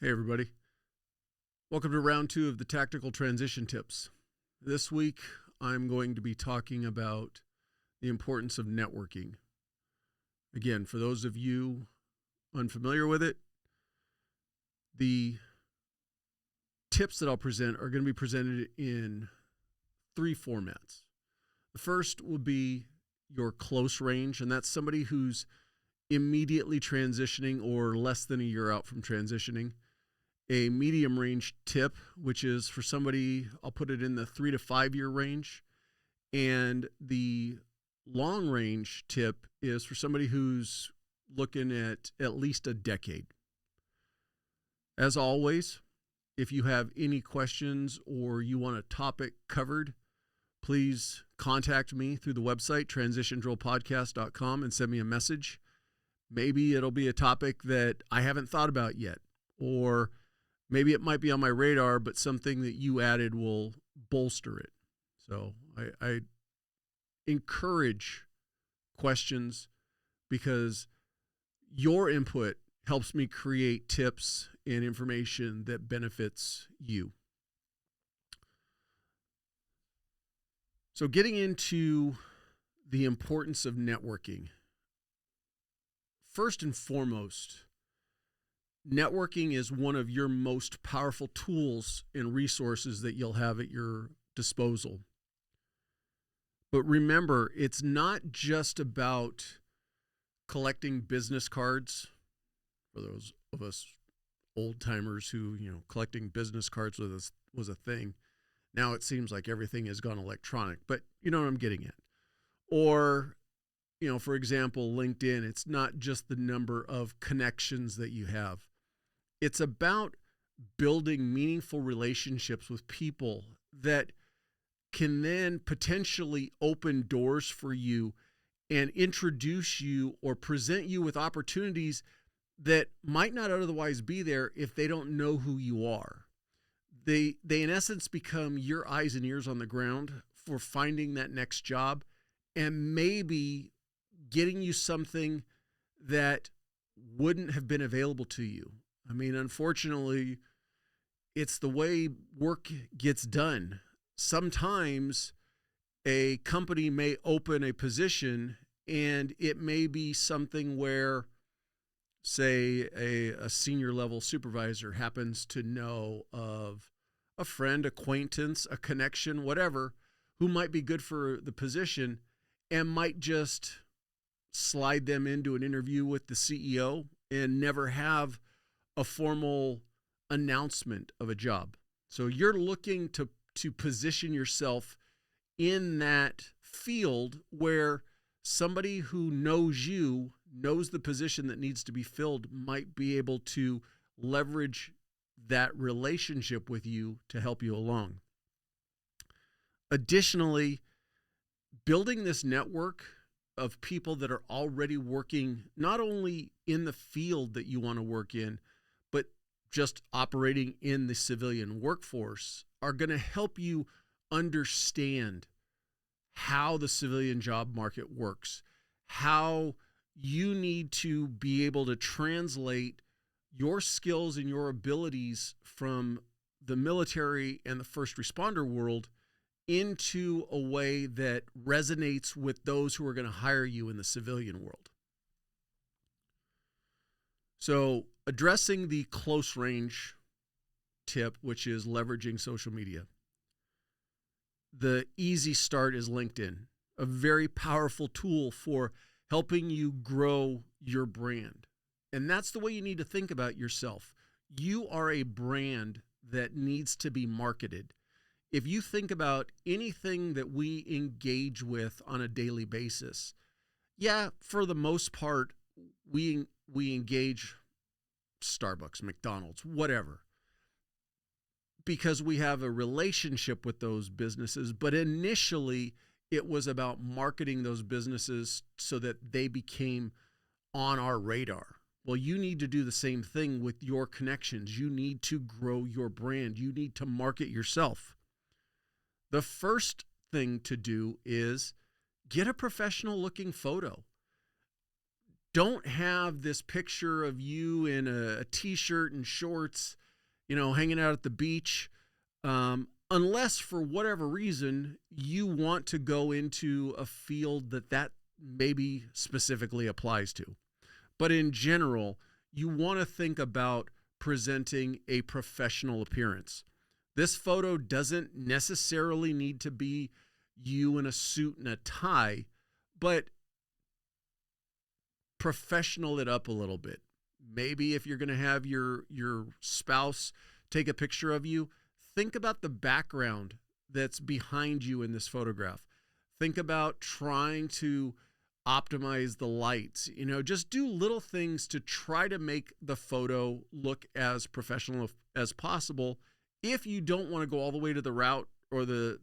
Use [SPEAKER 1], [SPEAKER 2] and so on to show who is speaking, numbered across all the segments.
[SPEAKER 1] Hey, everybody. Welcome to round 2 of the Tactical Transition Tips. This week, I'm going to be talking about the importance of networking. Again, for those of you unfamiliar with it, the tips that I'll present are going to be presented in 3 formats. The first will be your close range, and that's somebody who's immediately transitioning or less than a year out from transitioning. A medium range tip, which is for somebody, I'll put it in the 3 to 5 year range. And the long range tip is for somebody who's looking at least a decade. As always, if you have any questions or you want a topic covered, please contact me through the website, transitiondrillpodcast.com, and send me a message. Maybe it'll be a topic that I haven't thought about yet, or maybe it might be on my radar, but something that you added will bolster it. So I encourage questions because your input helps me create tips and information that benefits you. So getting into the importance of networking. First and foremost, networking is one of your most powerful tools and resources that you'll have at your disposal. But remember, it's not just about collecting business cards. For those of us old timers who, collecting business cards was a thing. Now it seems like everything has gone electronic, but you know what I'm getting at. Or, for example, LinkedIn, it's not just the number of connections that you have. It's about building meaningful relationships with people that can then potentially open doors for you and introduce you or present you with opportunities that might not otherwise be there if they don't know who you are. They in essence become your eyes and ears on the ground for finding that next job and maybe getting you something that wouldn't have been available to you. I mean, unfortunately, it's the way work gets done. Sometimes a company may open a position and it may be something where, say, a senior level supervisor happens to know of a friend, acquaintance, a connection, whatever, who might be good for the position and might just slide them into an interview with the CEO and never have a formal announcement of a job. So you're looking to position yourself in that field where somebody who knows you, knows the position that needs to be filled, might be able to leverage that relationship with you to help you along. Additionally, building this network of people that are already working not only in the field that you want to work in, but just operating in the civilian workforce are going to help you understand how the civilian job market works, how you need to be able to translate your skills and your abilities from the military and the first responder world into a way that resonates with those who are going to hire you in the civilian world. So, addressing the close range tip, which is leveraging social media. The easy start is LinkedIn, a very powerful tool for helping you grow your brand. And that's the way you need to think about yourself. You are a brand that needs to be marketed. If you think about anything that we engage with on a daily basis, for the most part, we engage Starbucks, McDonald's, whatever, because we have a relationship with those businesses. But initially, it was about marketing those businesses so that they became on our radar. Well, you need to do the same thing with your connections. You need to grow your brand. You need to market yourself. The first thing to do is get a professional looking photo. Don't have this picture of you in a t-shirt and shorts, hanging out at the beach, unless for whatever reason you want to go into a field that maybe specifically applies to. But in general, you want to think about presenting a professional appearance. This photo doesn't necessarily need to be you in a suit and a tie, but professional it up a little bit. Maybe if you're going to have your spouse take a picture of you, think about the background that's behind you in this photograph. Think about trying to optimize the lights. Just do little things to try to make the photo look as professional as possible, if you don't want to go all the way to the route or the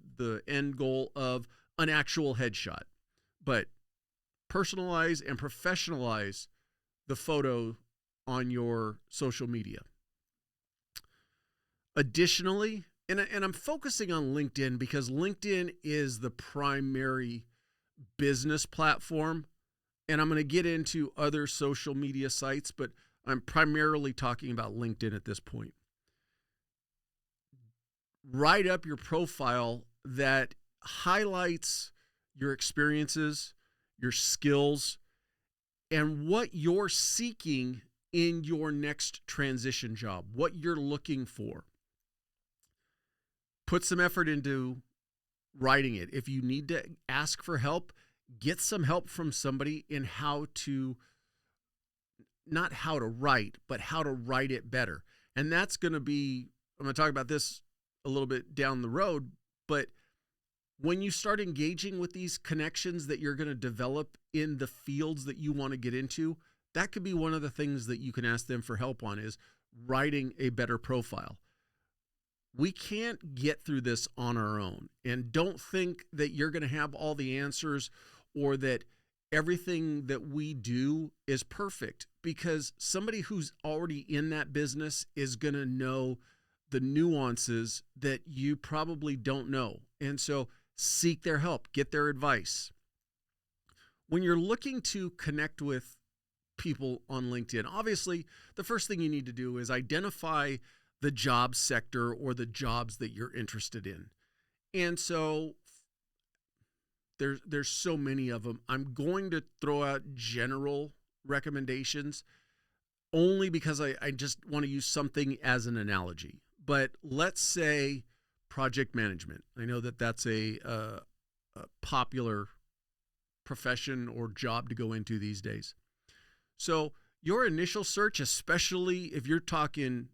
[SPEAKER 1] end goal of an actual headshot. But personalize and professionalize the photo on your social media. Additionally, and I'm focusing on LinkedIn because LinkedIn is the primary business platform, and I'm going to get into other social media sites, but I'm primarily talking about LinkedIn at this point. Write up your profile that highlights your experiences, your skills, and what you're seeking in your next transition job, what you're looking for. Put some effort into writing it. If you need to ask for help, get some help from somebody in not how to write, but how to write it better. And that's going to be, I'm going to talk about this a little bit down the road, but when you start engaging with these connections that you're going to develop in the fields that you want to get into, that could be one of the things that you can ask them for help on, is writing a better profile. We can't get through this on our own, and don't think that you're going to have all the answers or that everything that we do is perfect, because somebody who's already in that business is going to know the nuances that you probably don't know. And so seek their help, get their advice. When you're looking to connect with people on LinkedIn, obviously the first thing you need to do is identify the job sector or the jobs that you're interested in. And so there's so many of them. I'm going to throw out general recommendations only because I just want to use something as an analogy. But let's say project management. I know that that's a popular profession or job to go into these days. So your initial search, especially if you're talking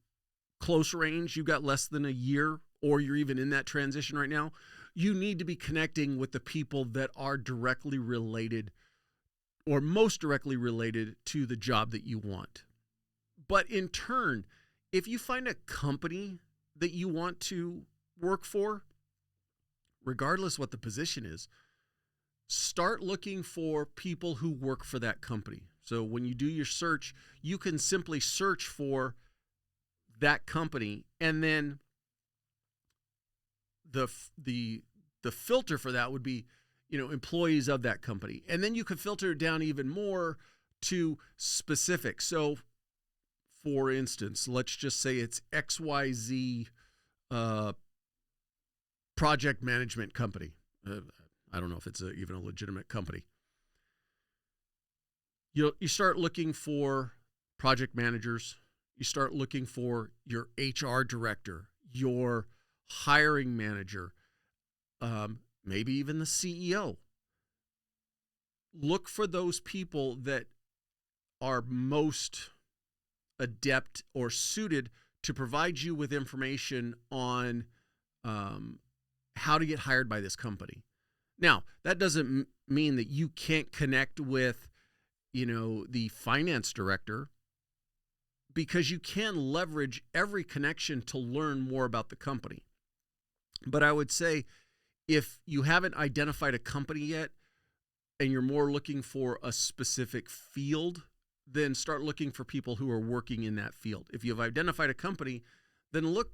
[SPEAKER 1] close range, you've got less than a year, or you're even in that transition right now, you need to be connecting with the people that are directly related or most directly related to the job that you want. But in turn, if you find a company that you want to work for, regardless what the position is, start looking for people who work for that company. So when you do your search, you can simply search for that company, and then the filter for that would be, employees of that company. And then you could filter it down even more to specific. So for instance, let's just say it's XYZ project management company. I don't know if it's even a legitimate company. You start looking for project managers. You start looking for your HR director, your hiring manager, maybe even the CEO. Look for those people that are most adept or suited to provide you with information on how to get hired by this company. Now, that doesn't mean that you can't connect with, the finance director, because you can leverage every connection to learn more about the company. But I would say, if you haven't identified a company yet and you're more looking for a specific field, then start looking for people who are working in that field. If you've identified a company, then look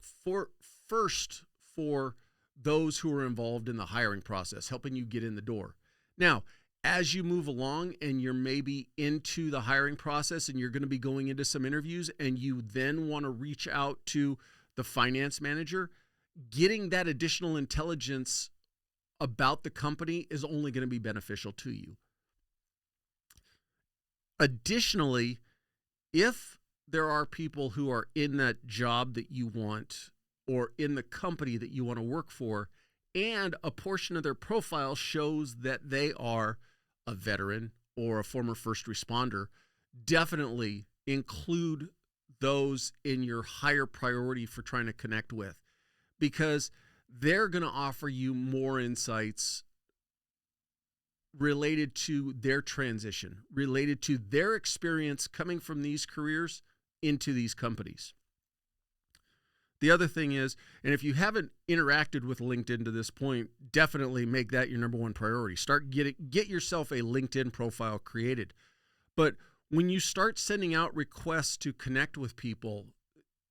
[SPEAKER 1] first for those who are involved in the hiring process, helping you get in the door. Now, as you move along and you're maybe into the hiring process and you're going to be going into some interviews and you then want to reach out to the finance manager, getting that additional intelligence about the company is only going to be beneficial to you. Additionally, if there are people who are in that job that you want or in the company that you want to work for, and a portion of their profile shows that they are a veteran or a former first responder, definitely include those in your higher priority for trying to connect with, because they're going to offer you more insights related to their transition, related to their experience coming from these careers into these companies. The other thing is, and if you haven't interacted with LinkedIn to this point, definitely make that your number one priority. Get yourself a LinkedIn profile created. But when you start sending out requests to connect with people,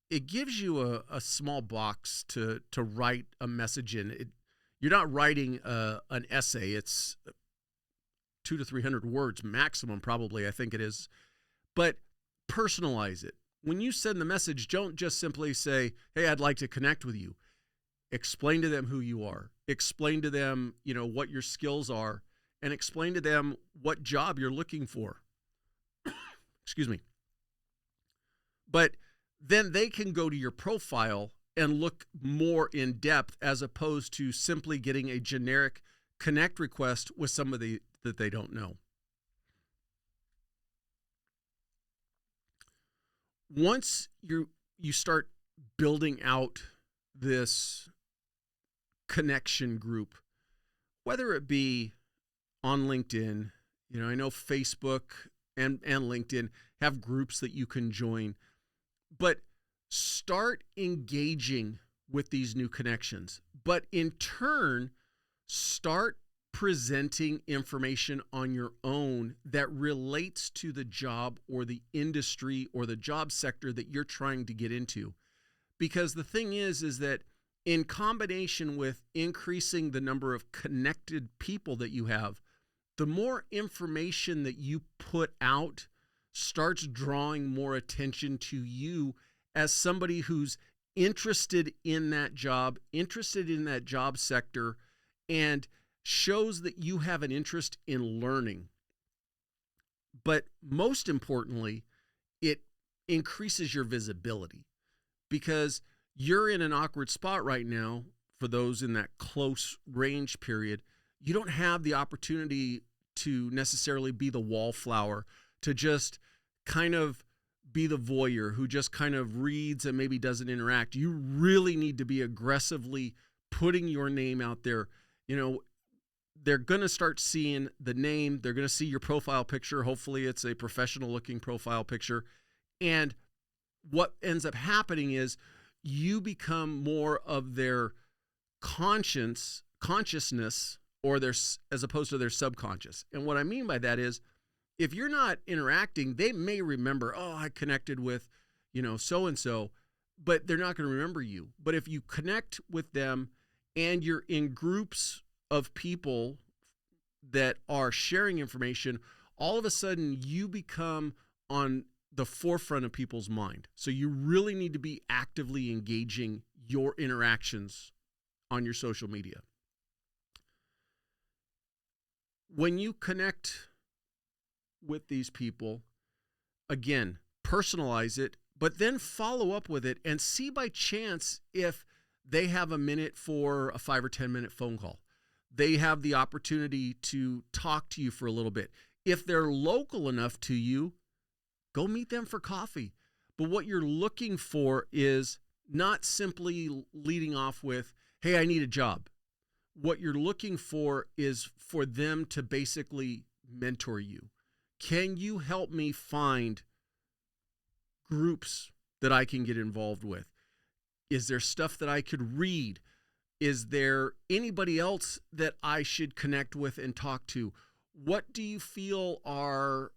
[SPEAKER 1] it gives you a small box to write a message in. You're not writing an essay. It's 200 to 300 words maximum, probably, I think it is. But personalize it. When you send the message, don't just simply say, hey, I'd like to connect with you. Explain to them who you are. Explain to them, what your skills are, and explain to them what job you're looking for. Excuse me. But then they can go to your profile and look more in depth, as opposed to simply getting a generic connect request with somebody that they don't know. Once you start building out this connection group, whether it be on LinkedIn, I know Facebook and LinkedIn have groups that you can join, but start engaging with these new connections. But in turn, start presenting information on your own that relates to the job or the industry or the job sector that you're trying to get into. Because the thing is that in combination with increasing the number of connected people that you have, the more information that you put out starts drawing more attention to you as somebody who's interested in that job sector, and shows that you have an interest in learning. But most importantly, it increases your visibility, because you're in an awkward spot right now. For those in that close range period, you don't have the opportunity to necessarily be the wallflower, to just kind of be the voyeur who just kind of reads and maybe doesn't interact. You really need to be aggressively putting your name out there. They're going to start seeing the name. They're going to see your profile picture. Hopefully it's a professional looking profile picture. And what ends up happening is you become more of their consciousness, or as opposed to their subconscious. And what I mean by that is, if you're not interacting, they may remember, oh, I connected with, so-and-so, but they're not going to remember you. But if you connect with them and you're in groups of people that are sharing information, all of a sudden you become on the forefront of people's mind. So you really need to be actively engaging your interactions on your social media. When you connect with these people, again, personalize it, but then follow up with it and see by chance if they have a minute for a 5 or 10 minute phone call. They have the opportunity to talk to you for a little bit. If they're local enough to you, go meet them for coffee. But what you're looking for is not simply leading off with, hey, I need a job. What you're looking for is for them to basically mentor you. Can you help me find groups that I can get involved with? Is there stuff that I could read? Is there anybody else that I should connect with and talk to? What do you feel are,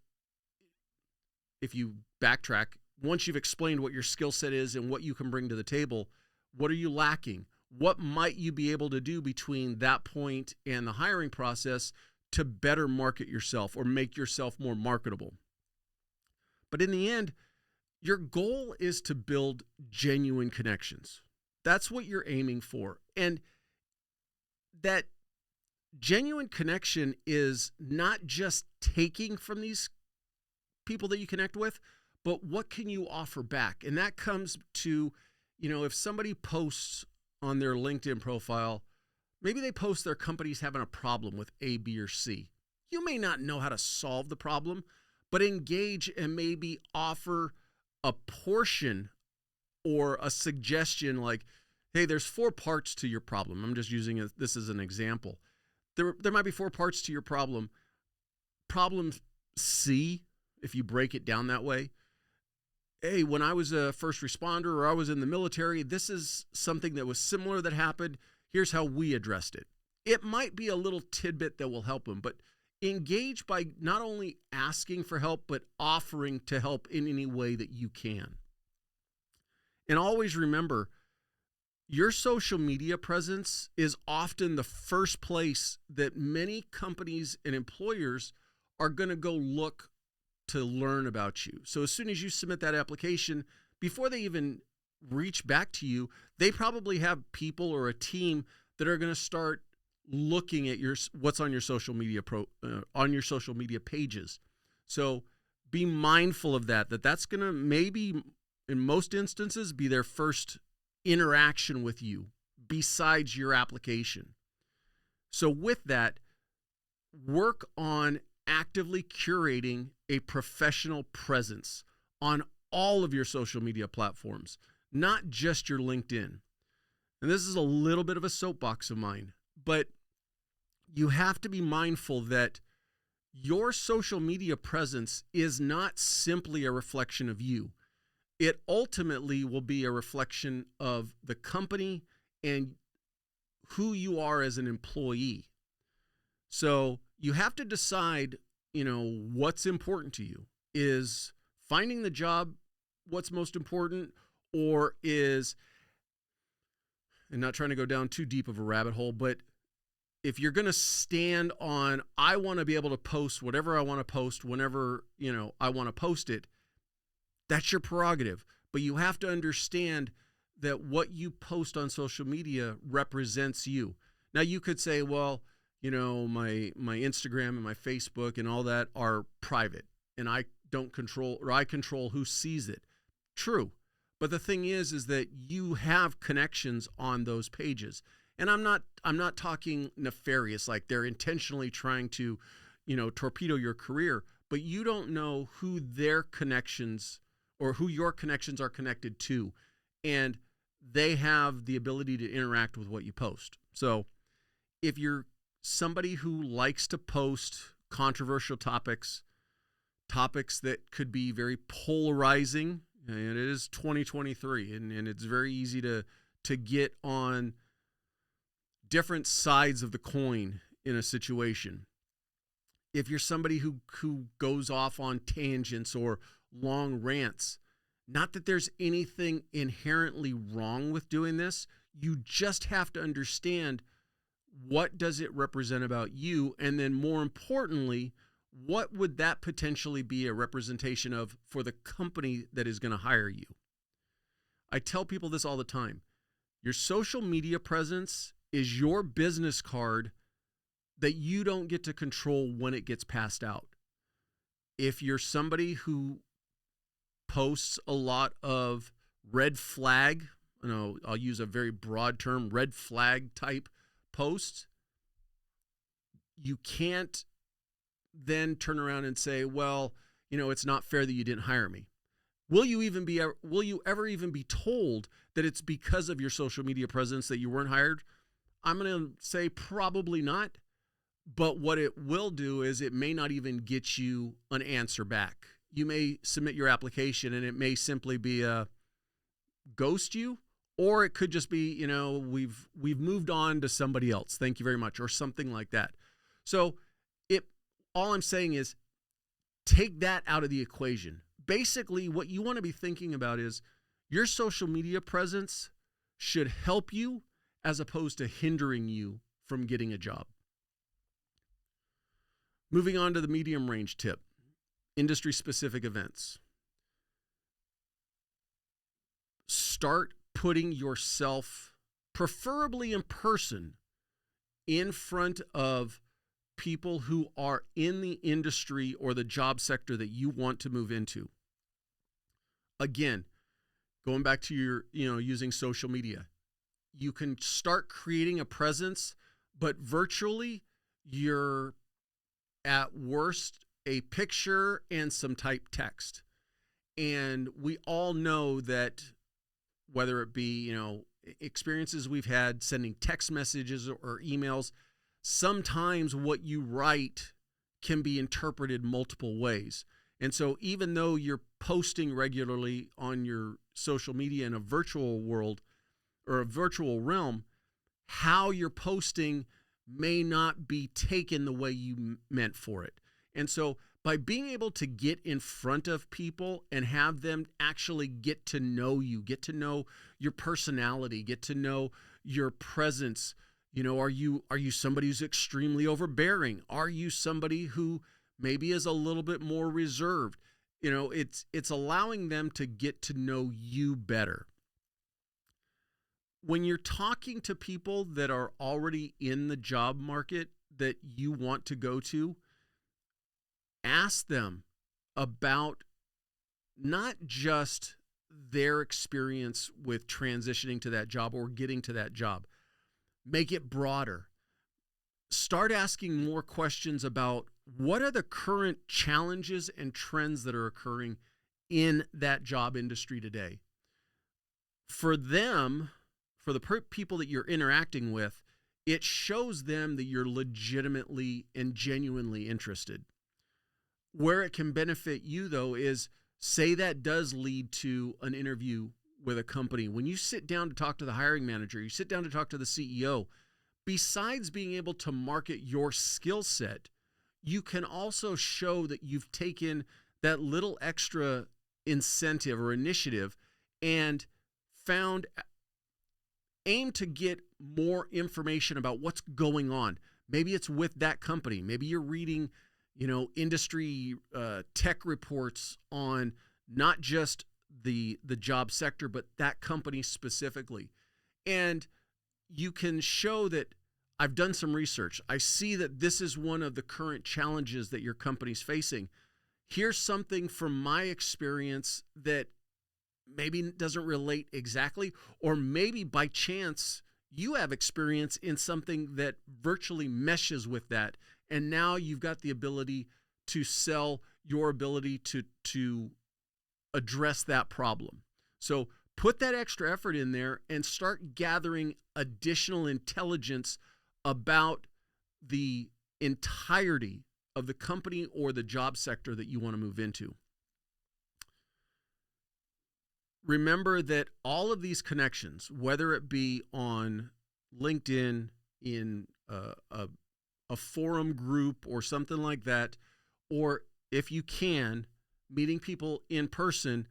[SPEAKER 1] if you backtrack, once you've explained what your skill set is and what you can bring to the table, what are you lacking? What might you be able to do between that point and the hiring process to better market yourself or make yourself more marketable. But in the end, your goal is to build genuine connections. That's what you're aiming for. And that genuine connection is not just taking from these people that you connect with, but what can you offer back? And that comes to, if somebody posts on their LinkedIn profile, maybe they post their company's having a problem with A, B, or C. You may not know how to solve the problem, but engage and maybe offer a portion or a suggestion like, hey, there's 4 parts to your problem. I'm just using this as an example. There might be 4 parts to your problem. Problem C, if you break it down that way, hey, when I was a first responder or I was in the military, this is something that was similar that happened. Here's how we addressed it. It might be a little tidbit that will help them, but engage by not only asking for help, but offering to help in any way that you can. And always remember, your social media presence is often the first place that many companies and employers are going to go look to learn about you. So as soon as you submit that application, before they even reach back to you, they probably have people or a team that are going to start looking at what's on your social media on your social media pages. So be mindful of that. That's going to maybe in most instances be their first interaction with you besides your application. So with that, work on actively curating a professional presence on all of your social media platforms, not just your LinkedIn. And this is a little bit of a soapbox of mine, but you have to be mindful that your social media presence is not simply a reflection of you. It ultimately will be a reflection of the company and who you are as an employee. So you have to decide, what's important to you. Is finding the job what's most important, or is, and not trying to go down too deep of a rabbit hole, but if you're going to stand on, I want to be able to post whatever I want to post whenever, I want to post it, that's your prerogative. But you have to understand that what you post on social media represents you. Now you could say, well, my Instagram and my Facebook and all that are private and I don't control, or I control who sees it. True. But the thing is that you have connections on those pages. And I'm not talking nefarious, like they're intentionally trying to, torpedo your career, but you don't know who their connections or who your connections are connected to. And they have the ability to interact with what you post. So if you're somebody who likes to post controversial topics that could be very polarizing, and it is 2023, and it's very easy to get on different sides of the coin in a situation. If you're somebody who goes off on tangents or long rants, not that there's anything inherently wrong with doing this, you just have to understand what does it represent about you, and then more importantly, what would that potentially be a representation of for the company that is going to hire you? I tell people this all the time. Your social media presence is your business card that you don't get to control when it gets passed out. If you're somebody who posts a lot of red flag, I'll use a very broad term, red flag type posts, you can't then turn around and say, well, it's not fair that you didn't hire me. Will you ever even be told that it's because of your social media presence that you weren't hired? I'm going to say probably not. But what it will do is it may not even get you an answer back. You may submit your application and it may simply be a ghost you, or it could just be, we've moved on to somebody else. Thank you very much, or something like that. So all I'm saying is take that out of the equation. Basically, what you want to be thinking about is your social media presence should help you as opposed to hindering you from getting a job. Moving on to the medium range tip, industry specific events. Start putting yourself, preferably in person, in front of people who are in the industry or the job sector that you want to move into. Again, going back to your, using social media, you can start creating a presence, but virtually you're at worst a picture and some typed text. And we all know that whether it be, experiences we've had sending text messages or emails, sometimes what you write can be interpreted multiple ways. And so even though you're posting regularly on your social media in a virtual world or a virtual realm, how you're posting may not be taken the way you meant for it. And so by being able to get in front of people and have them actually get to know you, get to know your personality, get to know your presence, are you somebody who's extremely overbearing? Are you somebody who maybe is a little bit more reserved? It's allowing them to get to know you better. When you're talking to people that are already in the job market that you want to go to, ask them about not just their experience with transitioning to that job or getting to that job. Make it broader. Start asking more questions about what are the current challenges and trends that are occurring in that job industry today. For them, for the people that you're interacting with, it shows them that you're legitimately and genuinely interested. Where it can benefit you, though, is say that does lead to an interview with a company. When you sit down to talk to the hiring manager, you sit down to talk to the CEO, besides being able to market your skill set, you can also show that you've taken that little extra incentive or initiative and aim to get more information about what's going on. Maybe it's with that company. Maybe you're reading, industry tech reports on not just the job sector, but that company specifically. And you can show that I've done some research. I see that this is one of the current challenges that your company's facing. Here's something from my experience that maybe doesn't relate exactly, or maybe by chance you have experience in something that virtually meshes with that. And now you've got the ability to sell your ability to address that problem. So put that extra effort in there and start gathering additional intelligence about the entirety of the company or the job sector that you want to move into. Remember that all of these connections, whether it be on LinkedIn, in a forum group or something like that, or if you can, meeting people in person,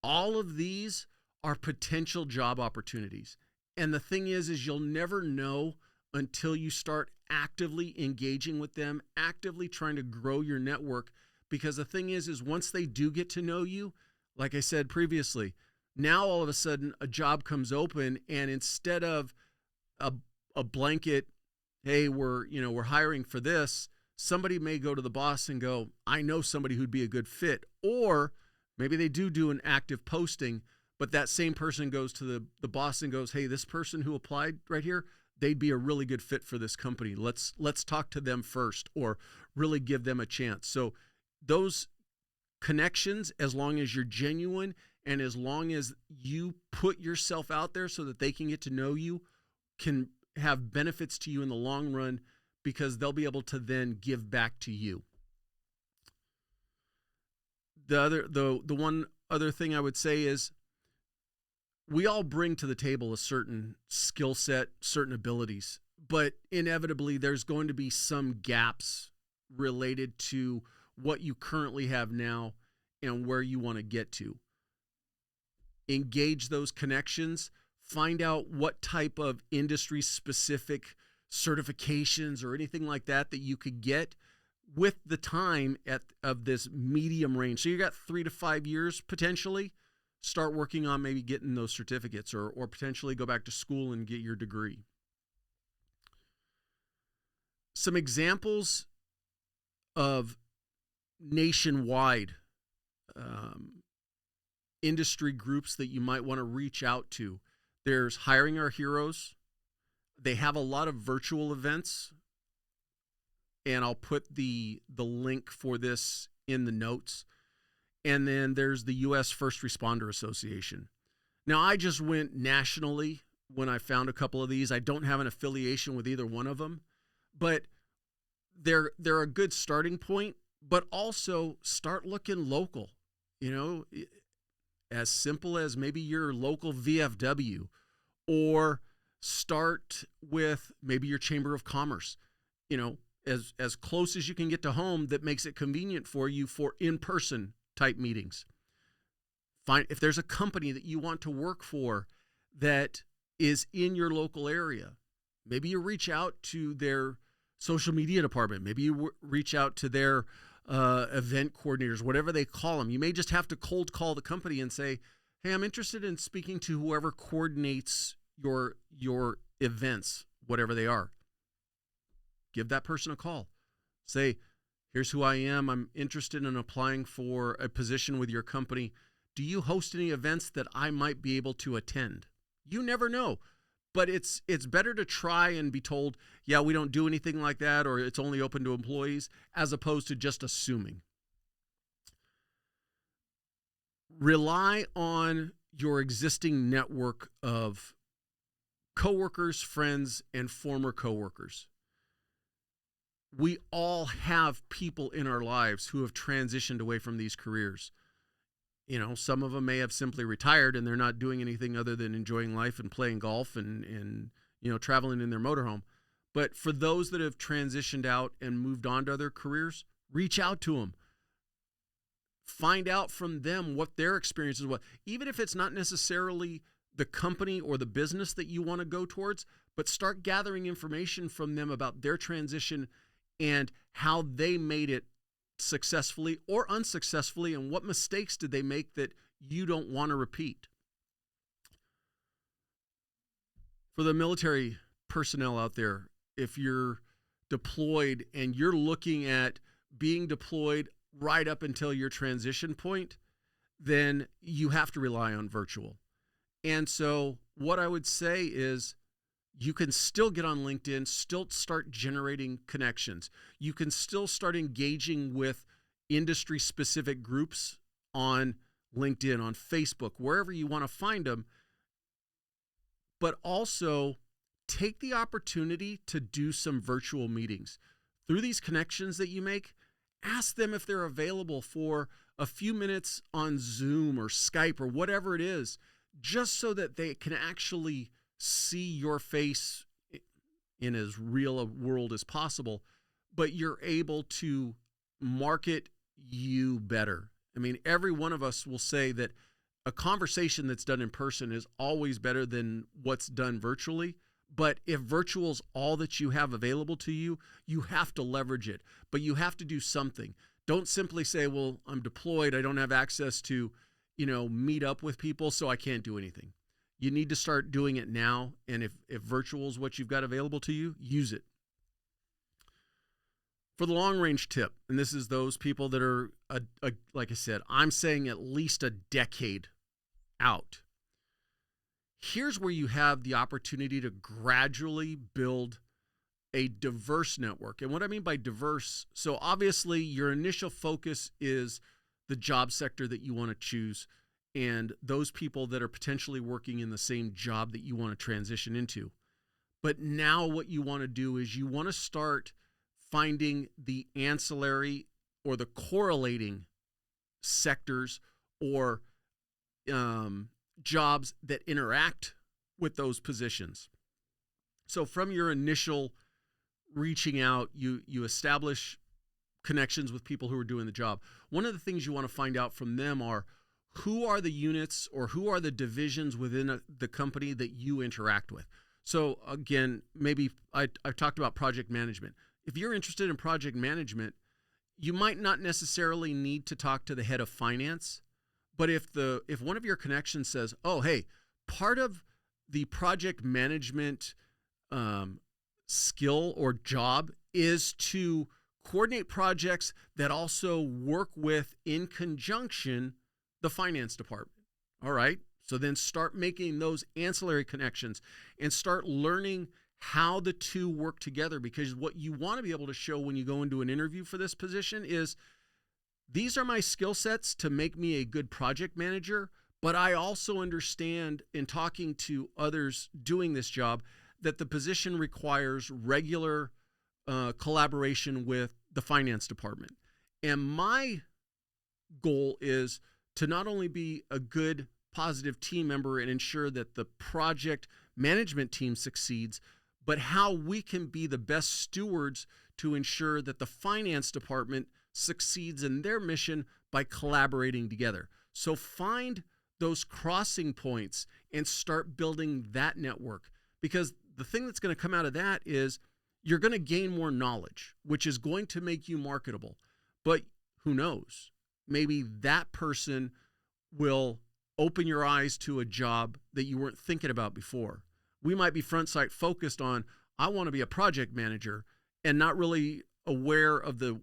[SPEAKER 1] all of these are potential job opportunities. And the thing is you'll never know until you start actively engaging with them, actively trying to grow your network. Because the thing is once they do get to know you, like I said previously, now all of a sudden a job comes open, and instead of a blanket, hey, we're hiring for this, somebody may go to the boss and go, I know somebody who'd be a good fit. Or maybe they do an active posting, but that same person goes to the boss and goes, hey, this person who applied right here, they'd be a really good fit for this company. Let's talk to them first, or really give them a chance. So those connections, as long as you're genuine and as long as you put yourself out there so that they can get to know you, can have benefits to you in the long run, because they'll be able to then give back to you. The one other thing I would say is we all bring to the table a certain skill set, certain abilities, but inevitably there's going to be some gaps related to what you currently have now and where you want to get to. Engage those connections, find out what type of industry specific certifications or anything like that you could get. with the time of this medium range. So you got 3 to 5 years potentially. Start working on maybe getting those certificates, or potentially go back to school and get your degree. Some examples of nationwide industry groups that you might want to reach out to. There's Hiring Our Heroes. They have a lot of virtual events, and I'll put the link for this in the notes. And then there's the U.S. First Responder Association. Now, I just went nationally when I found a couple of these. I don't have an affiliation with either one of them, but they're a good starting point. But also start looking local, as simple as maybe your local VFW, or start with maybe your Chamber of Commerce, as close as you can get to home that makes it convenient for you for in-person type meetings. Find if there's a company that you want to work for that is in your local area. Maybe you reach out to their social media department. Maybe you reach out to their event coordinators, whatever they call them. You may just have to cold call the company and say, hey, I'm interested in speaking to whoever coordinates your events, whatever they are. Give that person a call. Say, here's who I am. I'm interested in applying for a position with your company. Do you host any events that I might be able to attend? You never know. But it's better to try and be told, yeah, we don't do anything like that, or it's only open to employees, as opposed to just assuming. Rely on your existing network of coworkers, friends, and former coworkers. We all have people in our lives who have transitioned away from these careers. Some of them may have simply retired and they're not doing anything other than enjoying life and playing golf and traveling in their motorhome. But for those that have transitioned out and moved on to other careers, reach out to them. Find out from them what their experiences were. Even if it's not necessarily the company or the business that you want to go towards, but start gathering information from them about their transition and how they made it successfully or unsuccessfully, and what mistakes did they make that you don't want to repeat. For the military personnel out there, if you're deployed and you're looking at being deployed right up until your transition point, then you have to rely on virtual. And so what I would say is, you can still get on LinkedIn, still start generating connections. You can still start engaging with industry-specific groups on LinkedIn, on Facebook, wherever you want to find them. But also take the opportunity to do some virtual meetings. Through these connections that you make, ask them if they're available for a few minutes on Zoom or Skype or whatever it is, just so that they can actually see your face in as real a world as possible, but you're able to market you better. I mean, every one of us will say that a conversation that's done in person is always better than what's done virtually. But if virtual's all that you have available to you, you have to leverage it, but you have to do something. Don't simply say, well, I'm deployed. I don't have access to, meet up with people, so I can't do anything. You need to start doing it now, and if virtual is what you've got available to you, use it. For the long-range tip, and this is those people that are, like I said, I'm saying at least a decade out. Here's where you have the opportunity to gradually build a diverse network. And what I mean by diverse, so obviously your initial focus is the job sector that you want to choose, and those people that are potentially working in the same job that you want to transition into. But now what you want to do is you want to start finding the ancillary or the correlating sectors or jobs that interact with those positions. So from your initial reaching out, you establish connections with people who are doing the job. One of the things you want to find out from them are, who are the units or who are the divisions within the company that you interact with? So again, maybe I've talked about project management. If you're interested in project management, you might not necessarily need to talk to the head of finance, but if one of your connections says, "Oh, hey, part of the project management skill or job is to coordinate projects that also work with, in conjunction, the finance department." All right. So then start making those ancillary connections and start learning how the two work together, because what you want to be able to show when you go into an interview for this position is, these are my skill sets to make me a good project manager, but I also understand, in talking to others doing this job, that the position requires regular collaboration with the finance department. And my goal is to not only be a good, positive team member and ensure that the project management team succeeds, but how we can be the best stewards to ensure that the finance department succeeds in their mission by collaborating together. So find those crossing points and start building that network, because the thing that's going to come out of that is you're going to gain more knowledge, which is going to make you marketable. But who knows? Maybe that person will open your eyes to a job that you weren't thinking about before. We might be front sight focused on, I want to be a project manager, and not really aware of the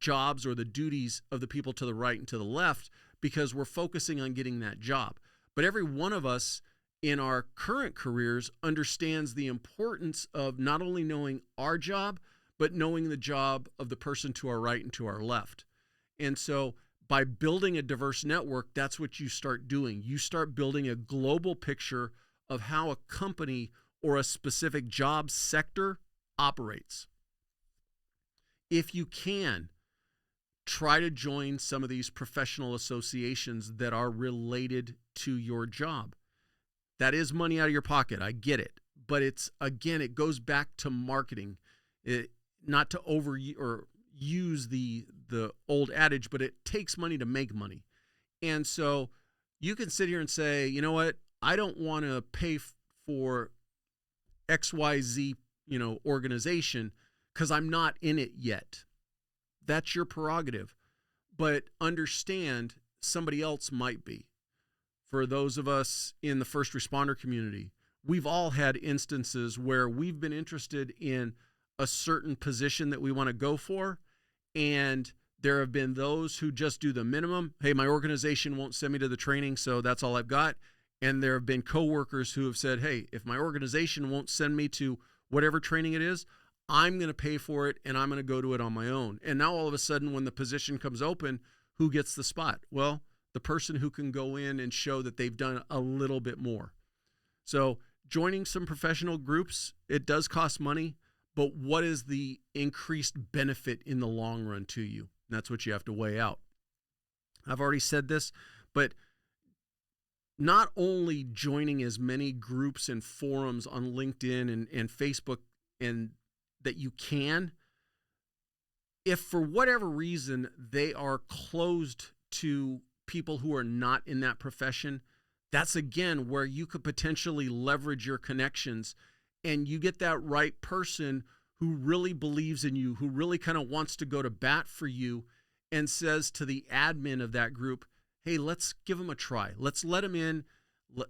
[SPEAKER 1] jobs or the duties of the people to the right and to the left, because we're focusing on getting that job. But every one of us in our current careers understands the importance of not only knowing our job, but knowing the job of the person to our right and to our left. And so by building a diverse network, that's what you start doing. You start building a global picture of how a company or a specific job sector operates. If you can, try to join some of these professional associations that are related to your job. That is money out of your pocket. I get it. But it's, again, it goes back to marketing. Not to use the old adage, but it takes money to make money. And so you can sit here and say, you know what, I don't want to pay for XYZ, organization, because I'm not in it yet. That's your prerogative. But understand, somebody else might be. For those of us in the first responder community, we've all had instances where we've been interested in a certain position that we want to go for, and there have been those who just do the minimum. Hey, my organization won't send me to the training, so that's all I've got. And there have been coworkers who have said, hey, if my organization won't send me to whatever training it is, I'm going to pay for it and I'm going to go to it on my own. And now all of a sudden, when the position comes open, who gets the spot? Well, the person who can go in and show that they've done a little bit more. So joining some professional groups, it does cost money, but what is the increased benefit in the long run to you? And that's what you have to weigh out. I've already said this, but not only joining as many groups and forums on LinkedIn and Facebook and that you can, if for whatever reason they are closed to people who are not in that profession, that's again where you could potentially leverage your connections, and you get that right person who really believes in you, who really kind of wants to go to bat for you, and says to the admin of that group, hey, let's give them a try. Let's let them in.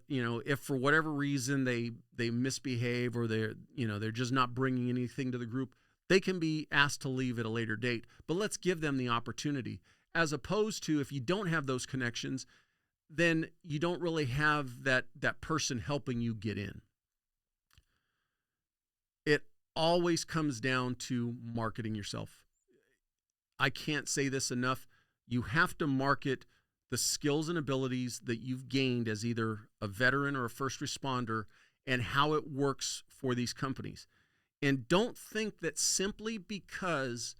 [SPEAKER 1] If for whatever reason they misbehave or they're just not bringing anything to the group, they can be asked to leave at a later date. But let's give them the opportunity. As opposed to, if you don't have those connections, then you don't really have that person helping you get in. It always comes down to marketing yourself. I can't say this enough. You have to market the skills and abilities that you've gained as either a veteran or a first responder, and how it works for these companies. And don't think that simply because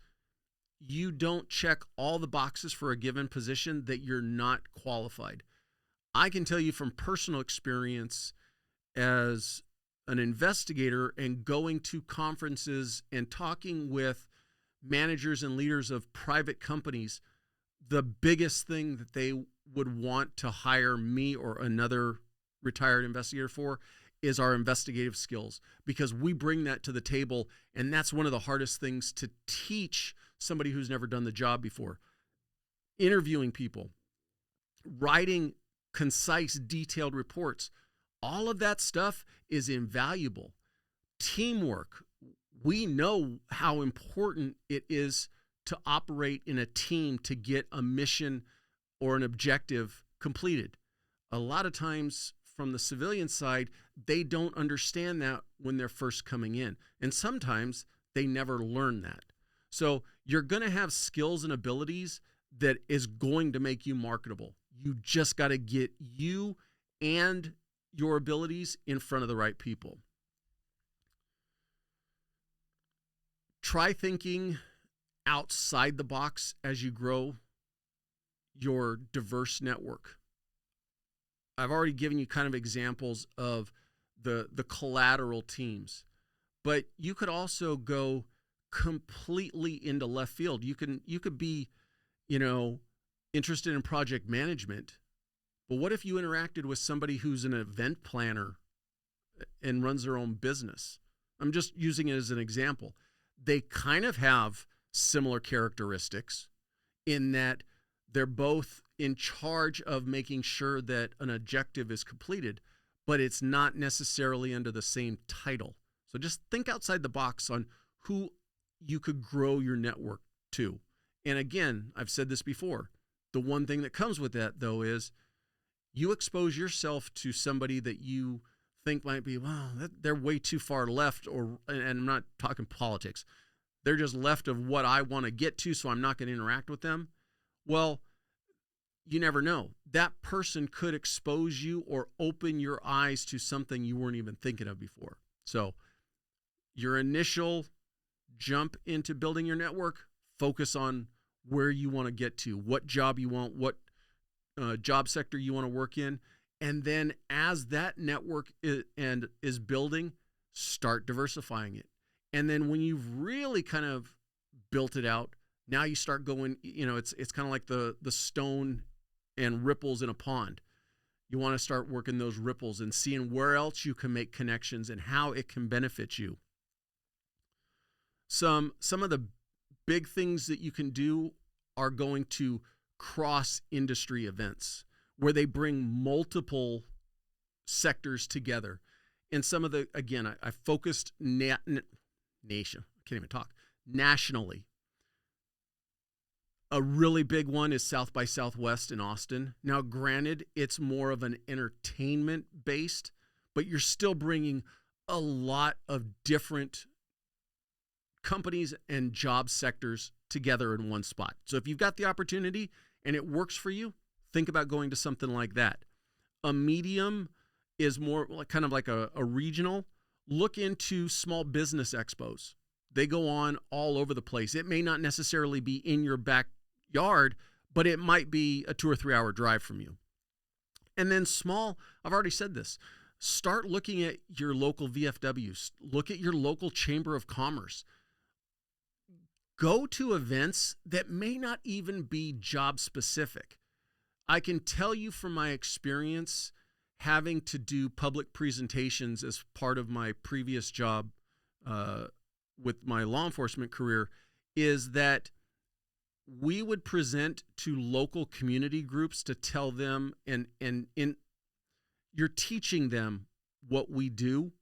[SPEAKER 1] you don't check all the boxes for a given position that you're not qualified. I can tell you from personal experience as an investigator and going to conferences and talking with managers and leaders of private companies, the biggest thing that they would want to hire me or another retired investigator for is our investigative skills, because we bring that to the table, and that's one of the hardest things to teach somebody who's never done the job before. Interviewing people, writing concise, detailed reports. All of that stuff is invaluable. Teamwork. We know how important it is to operate in a team to get a mission or an objective completed. A lot of times from the civilian side, they don't understand that when they're first coming in. And sometimes they never learn that. So you're going to have skills and abilities that is going to make you marketable. You just got to get you and your abilities in front of the right people. Try thinking outside the box as you grow your diverse network. I've already given you kind of examples of the collateral teams, but you could also go completely into left field. You could be, interested in project management, but what if you interacted with somebody who's an event planner and runs their own business? I'm just using it as an example. They kind of have similar characteristics in that they're both in charge of making sure that an objective is completed, but it's not necessarily under the same title. So just think outside the box on who you could grow your network to. And again, I've said this before, the one thing that comes with that, though, is you expose yourself to somebody that you think might be, wow, they're way too far left, and I'm not talking politics. They're just left of what I want to get to, so I'm not going to interact with them. Well, you never know. That person could expose you or open your eyes to something you weren't even thinking of before. So your initial jump into building your network, focus on where you want to get to, what job you want, what job sector you want to work in. And then as that network is building, start diversifying it. And then when you've really kind of built it out, now you start going, it's kind of like the stone and ripples in a pond. You want to start working those ripples and seeing where else you can make connections and how it can benefit you. Some of the big things that you can do are going to cross-industry events where they bring multiple sectors together. And some of the, again, I focused nationally. A really big one is South by Southwest in Austin. Now, granted, it's more of an entertainment-based, but you're still bringing a lot of different companies and job sectors together in one spot. So if you've got the opportunity and it works for you, think about going to something like that. A medium is more kind of like a regional. Look into small business expos. They go on all over the place. It may not necessarily be in your backyard, but it might be a 2 or 3 hour drive from you. And then small, I've already said this, start looking at your local VFWs. Look at your local Chamber of Commerce. Go to events that may not even be job specific. I can tell you from my experience having to do public presentations as part of my previous job with my law enforcement career is that we would present to local community groups to tell them and you're teaching them what we do.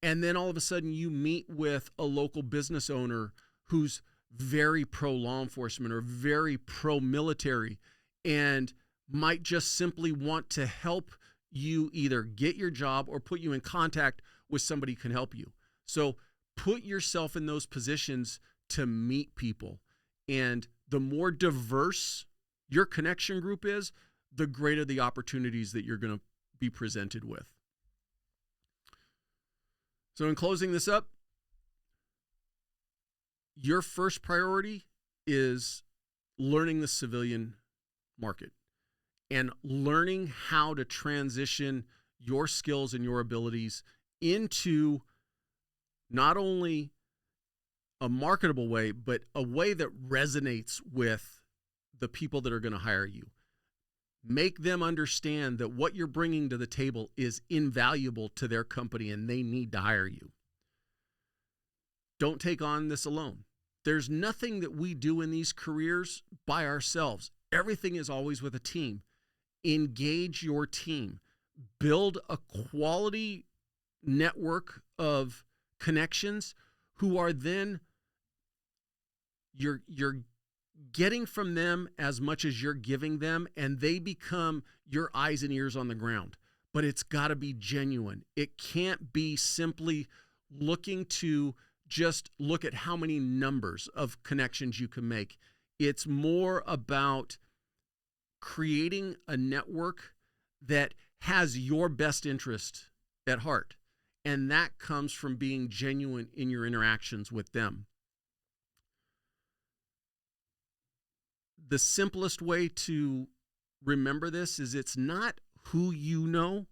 [SPEAKER 1] And then all of a sudden you meet with a local business owner who's very pro law enforcement or very pro military and might just simply want to help you either get your job or put you in contact with somebody who can help you. So put yourself in those positions to meet people. And the more diverse your connection group is, the greater the opportunities that you're going to be presented with. So in closing this up, your first priority is learning the civilian market and learning how to transition your skills and your abilities into not only a marketable way, but a way that resonates with the people that are going to hire you. Make them understand that what you're bringing to the table is invaluable to their company and they need to hire you. Don't take on this alone. There's nothing that we do in these careers by ourselves. Everything is always with a team. Engage your team. Build a quality network of connections who are then you're getting from them as much as you're giving them, and they become your eyes and ears on the ground. But it's got to be genuine. It can't be simply looking to just look at how many numbers of connections you can make. It's more about creating a network that has your best interest at heart. And that comes from being genuine in your interactions with them. The simplest way to remember this is it's not who you know,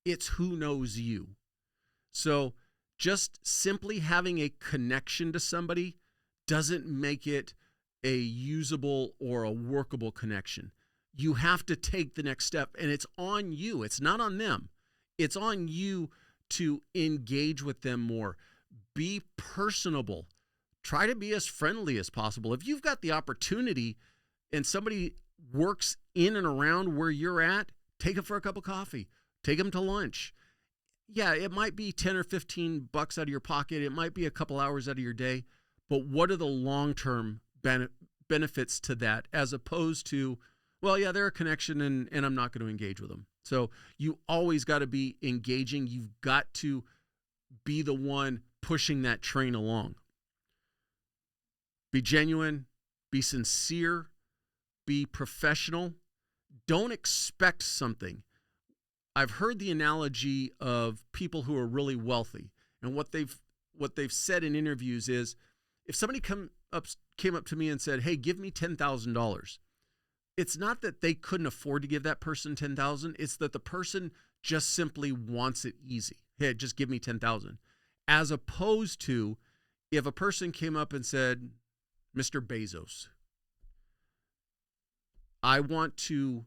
[SPEAKER 1] it's who knows you. So just simply having a connection to somebody doesn't make it a usable or a workable connection. You have to take the next step, and it's on you. It's not on them. It's on you to engage with them more. Be personable. Try to be as friendly as possible. If you've got the opportunity and somebody works in and around where you're at, take them for a cup of coffee. Take them to lunch. Yeah, it might be 10 or 15 bucks out of your pocket. It might be a couple hours out of your day. But what are the long-term benefits to that, as opposed to, well, yeah, they're a connection and I'm not going to engage with them. So you always got to be engaging. You've got to be the one pushing that train along. Be genuine, be sincere, be professional. Don't expect something. I've heard the analogy of people who are really wealthy, and what they've said in interviews is, if somebody came up to me and said, "Hey, give me $10,000," it's not that they couldn't afford to give that person $10,000. It's that the person just simply wants it easy. Hey, just give me $10,000. As opposed to if a person came up and said, "Mr. Bezos, I want to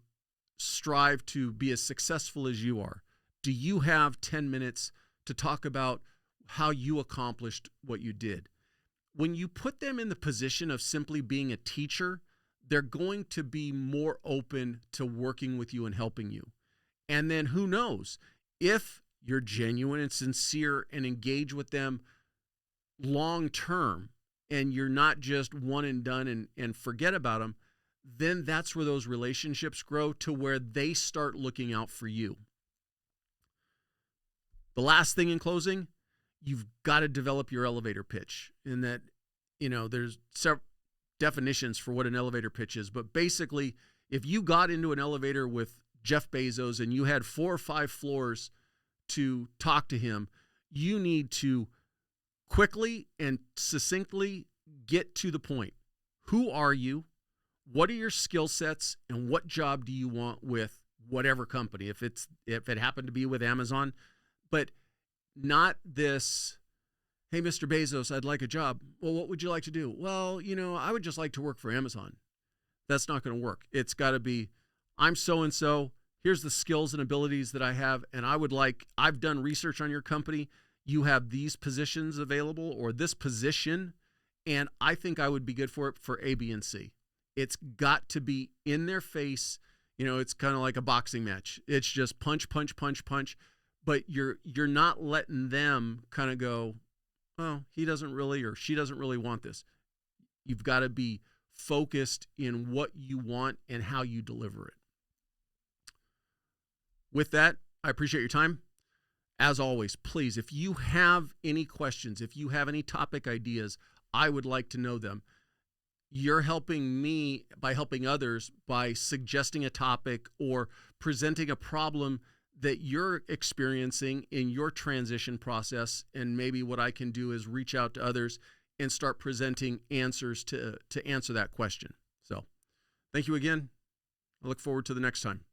[SPEAKER 1] strive to be as successful as you are. Do you have 10 minutes to talk about how you accomplished what you did?" When you put them in the position of simply being a teacher, they're going to be more open to working with you and helping you. And then who knows, if you're genuine and sincere and engage with them long term, and you're not just one and done and forget about them, then that's where those relationships grow to where they start looking out for you. The last thing in closing, you've got to develop your elevator pitch. In that, there's several definitions for what an elevator pitch is, but basically, if you got into an elevator with Jeff Bezos and you had 4 or 5 floors to talk to him, you need to quickly and succinctly get to the point. Who are you? What are your skill sets, and what job do you want with whatever company? If it happened to be with Amazon, but not this, "Hey, Mr. Bezos, I'd like a job." "Well, what would you like to do?" "Well, I would just like to work for Amazon." That's not going to work. It's got to be, "I'm so-and-so. Here's the skills and abilities that I have, and I've done research on your company. You have these positions available, or this position, and I think I would be good for it for A, B, and C." It's got to be in their face. It's kind of like a boxing match. It's just punch, punch, punch, punch. But you're not letting them kind of go, "Oh, he doesn't really, or she doesn't really want this." You've got to be focused in what you want and how you deliver it. With that, I appreciate your time. As always, please, if you have any questions, if you have any topic ideas, I would like to know them. You're helping me by helping others by suggesting a topic or presenting a problem that you're experiencing in your transition process. And maybe what I can do is reach out to others and start presenting answers to answer that question. So thank you again. I look forward to the next time.